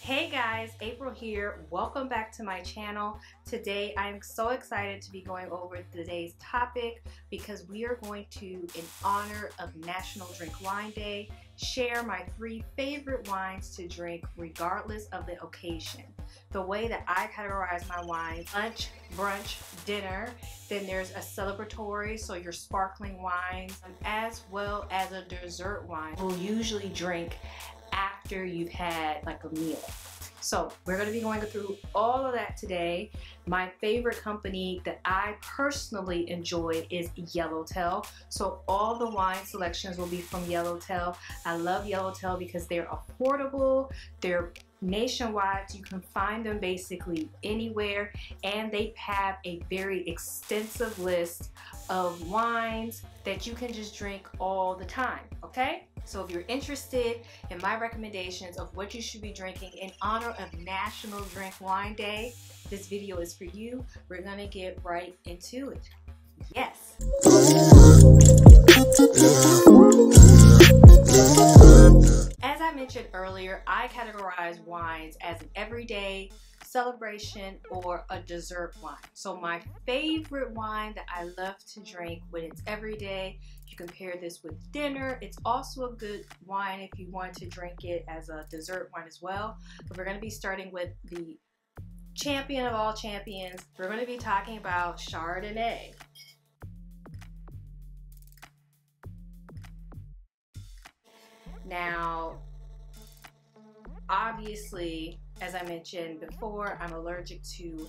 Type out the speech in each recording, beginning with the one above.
Hey guys, April here. Welcome back to my channel. Today I'm so excited to be going over today's topic because we are going to, in honor of National Drink Wine Day, share my 3 favorite wines to drink regardless of the occasion. The way that I categorize my wines: lunch, brunch, dinner, then there's a celebratory, so your sparkling wines, as well as a dessert wine we'll usually drink after you've had like a meal. So we're going to be going through all of that today. My favorite company that I personally enjoy is Yellowtail. So all the wine selections will be from Yellowtail. I love Yellowtail because they're affordable, they're nationwide, so you can find them basically anywhere, and they have a very extensive list of wines that you can just drink all the time, okay? So if you're interested in my recommendations of what you should be drinking in honor of National Drink Wine Day, this video is for you. We're gonna get right into it. Yes. As I mentioned earlier, I categorize wines as an everyday celebration or a dessert wine. So my favorite wine that I love to drink when it's everyday, you can pair this with dinner. It's also a good wine if you want to drink it as a dessert wine as well. But we're going to be starting with the champion of all champions. We're going to be talking about Chardonnay. Now, obviously, as I mentioned before, I'm allergic to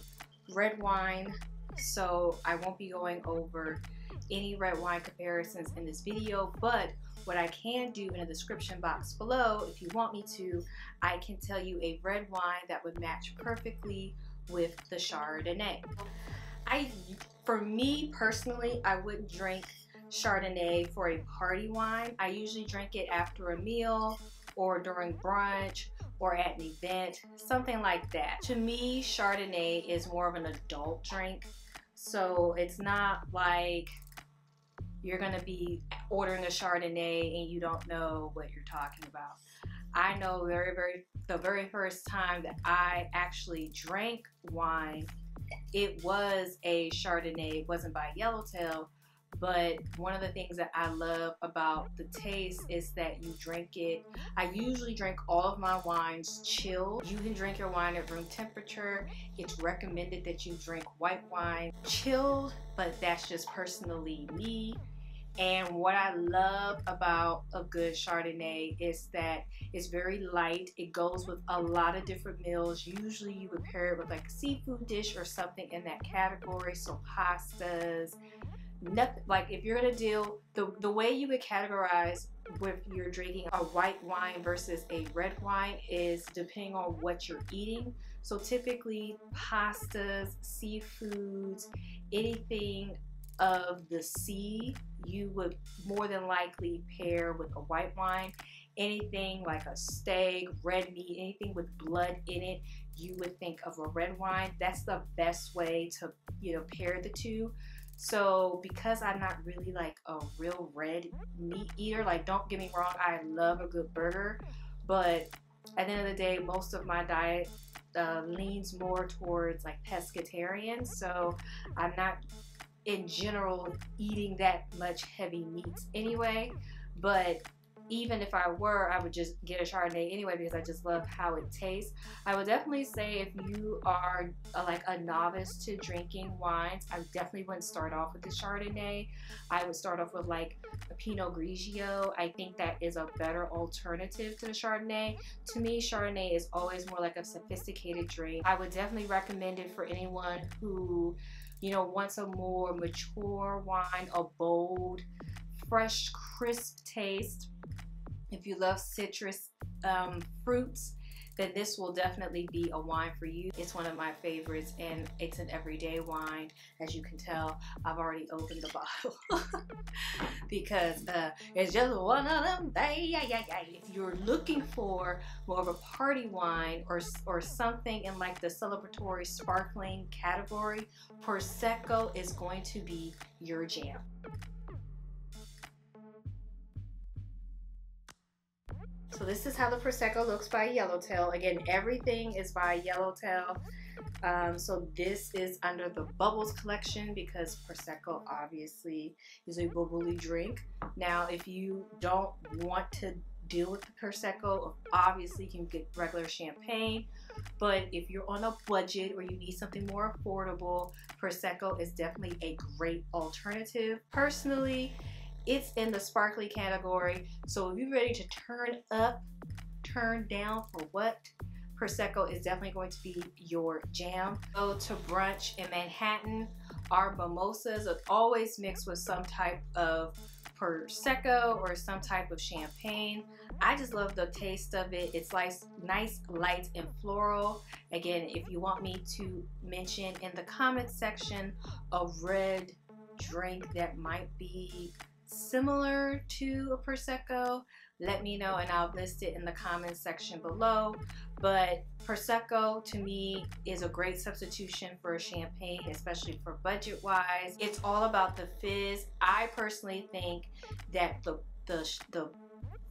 red wine, so I won't be going over any red wine comparisons in this video, but what I can do in the description box below, if you want me to, I can tell you a red wine that would match perfectly with the Chardonnay. For me personally, I wouldn't drink Chardonnay for a party wine. I usually drink it after a meal or during brunch or at an event, something like that. To me, Chardonnay is more of an adult drink, so it's not like you're gonna be ordering a Chardonnay and you don't know what you're talking about. I know the very first time that I actually drank wine, it was a Chardonnay. It wasn't by Yellowtail, but one of the things that I love about the taste is that you drink it. I usually drink all of my wines chilled. You can drink your wine at room temperature. It's recommended that you drink white wine chilled, but that's just personally me. And what I love about a good Chardonnay is that it's very light. It goes with a lot of different meals. Usually you would pair it with like a seafood dish or something in that category. So pastas, nothing. Like if you're gonna deal, the way you would categorize with you're drinking a white wine versus a red wine is depending on what you're eating. So typically pastas, seafoods, anything of the sea, you would more than likely pair with a white wine. Anything like a steak, red meat, anything with blood in it, you would think of a red wine. That's the best way to, pair the two. So because I'm not really like a real red meat eater, like don't get me wrong, I love a good burger, but at the end of the day, most of my diet leans more towards like pescatarian, so I'm not in general eating that much heavy meats anyway. But even if I were, I would just get a Chardonnay anyway because I just love how it tastes. I would definitely say if you are like a novice to drinking wines, I definitely wouldn't start off with the Chardonnay. I would start off with like a Pinot Grigio. I think that is a better alternative to the Chardonnay. To me, Chardonnay is always more like a sophisticated drink. I would definitely recommend it for anyone who wants a more mature wine, a bold, fresh, crisp taste. If you love citrus fruits, then this will definitely be a wine for you. It's one of my favorites, and it's an everyday wine. As you can tell, I've already opened the bottle because it's just one of them days. If you're looking for more of a party wine or something in like the celebratory sparkling category, Prosecco is going to be your jam. So this is how the Prosecco looks by Yellowtail. Again, everything is by Yellowtail. So this is under the Bubbles collection because Prosecco obviously is a bubbly drink. Now, if you don't want to deal with the Prosecco, obviously you can get regular champagne. But if you're on a budget or you need something more affordable, Prosecco is definitely a great alternative. Personally, it's in the sparkly category. So if you're ready to turn up, turn down for what? Prosecco is definitely going to be your jam. Go to brunch in Manhattan. Our mimosas are always mixed with some type of Prosecco or some type of champagne. I just love the taste of it. It's like nice, light, and floral. Again, if you want me to mention in the comments section a red drink that might be similar to a Prosecco, let me know and I'll list it in the comments section below. But Prosecco to me is a great substitution for a champagne, especially for budget wise. It's all about the fizz. I personally think that the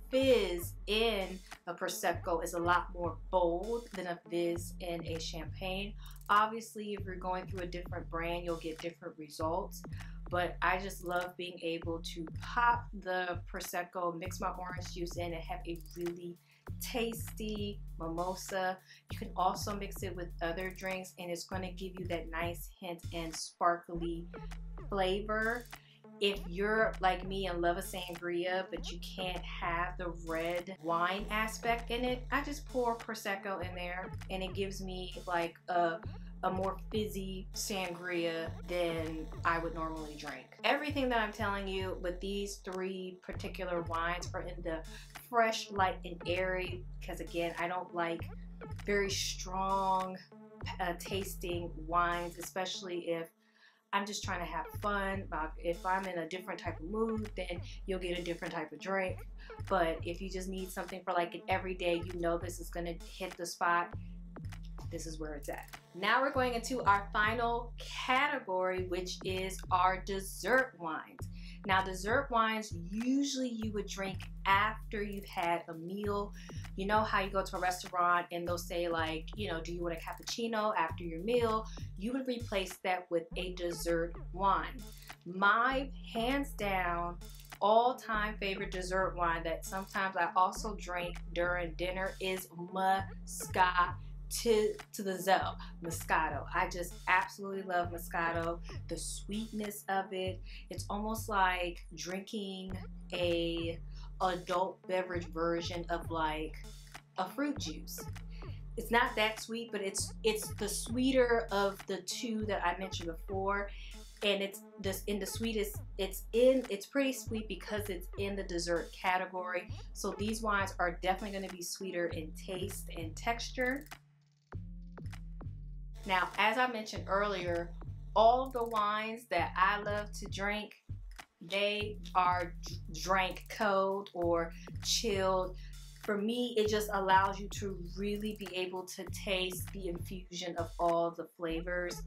fizz in a Prosecco is a lot more bold than a fizz in a champagne. Obviously, if you're going through a different brand, you'll get different results. But I just love being able to pop the Prosecco, mix my orange juice in, and have a really tasty mimosa. You can also mix it with other drinks and it's going to give you that nice hint and sparkly flavor. If you're like me and love a sangria but you can't have the red wine aspect in it, I just pour Prosecco in there and it gives me like a more fizzy sangria than I would normally drink. Everything that I'm telling you with these three particular wines are in the fresh, light, and airy, because again, I don't like very strong tasting wines, especially if I'm just trying to have fun. If I'm in a different type of mood, then you'll get a different type of drink. But if you just need something for like an everyday, you know this is gonna hit the spot, this is where it's at. Now we're going into our final category, which is our dessert wines. Now, dessert wines, usually you would drink after you've had a meal. You know how you go to a restaurant and they'll say like, you know, do you want a cappuccino after your meal? You would replace that with a dessert wine. My hands down all-time favorite dessert wine that sometimes I also drink during dinner is Moscato. To the Zell Moscato. I just absolutely love Moscato. The sweetness of it, it's almost like drinking a adult beverage version of like a fruit juice. It's not that sweet, but it's the sweeter of the two that I mentioned before. And it's this in the sweetest, it's pretty sweet because it's in the dessert category. So these wines are definitely going to be sweeter in taste and texture. Now, as I mentioned earlier, all of the wines that I love to drink, they are drank cold or chilled. For me, it just allows you to really be able to taste the infusion of all the flavors.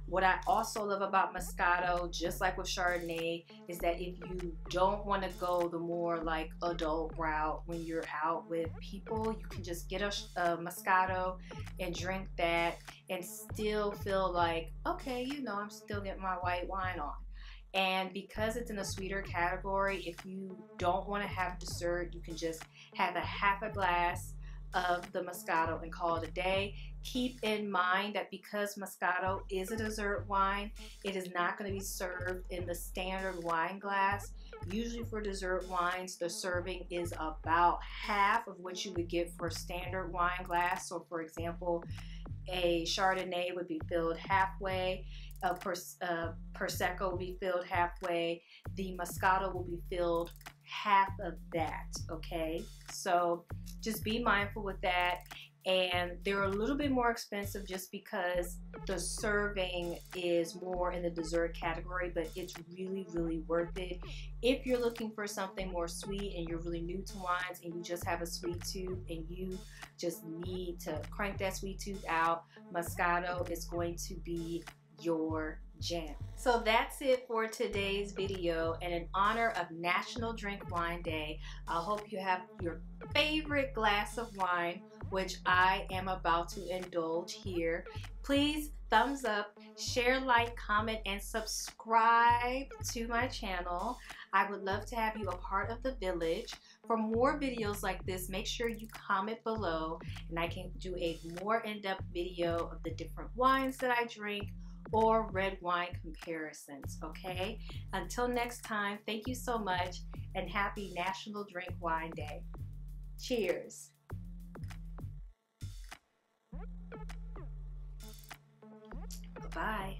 What I also love about Moscato, just like with Chardonnay, is that if you don't want to go the more like adult route when you're out with people, you can just get a Moscato and drink that and still feel like, okay, you know, I'm still getting my white wine on. And because it's in a sweeter category, if you don't want to have dessert, you can just have a half a glass of the Moscato and call it a day. Keep in mind that because Moscato is a dessert wine, it is not going to be served in the standard wine glass. Usually for dessert wines, the serving is about half of what you would get for a standard wine glass. So for example, a Chardonnay would be filled halfway, a Prosecco will be filled halfway, the Moscato will be filled half of that, okay? So just be mindful with that. And they're a little bit more expensive just because the serving is more in the dessert category, but it's really, really worth it. If you're looking for something more sweet and you're really new to wines and you just have a sweet tooth and you just need to crank that sweet tooth out, Moscato is going to be your jam. So that's it for today's video, and in honor of National Drink Wine Day, I hope you have your favorite glass of wine, which I am about to indulge here. Please thumbs up, share, like, comment, and subscribe to my channel. I would love to have you a part of the village. For more videos like this, make sure you comment below and I can do a more in-depth video of the different wines that I drink or red wine comparisons, okay? Until next time, thank you so much and happy National Drink Wine Day. Cheers. Bye.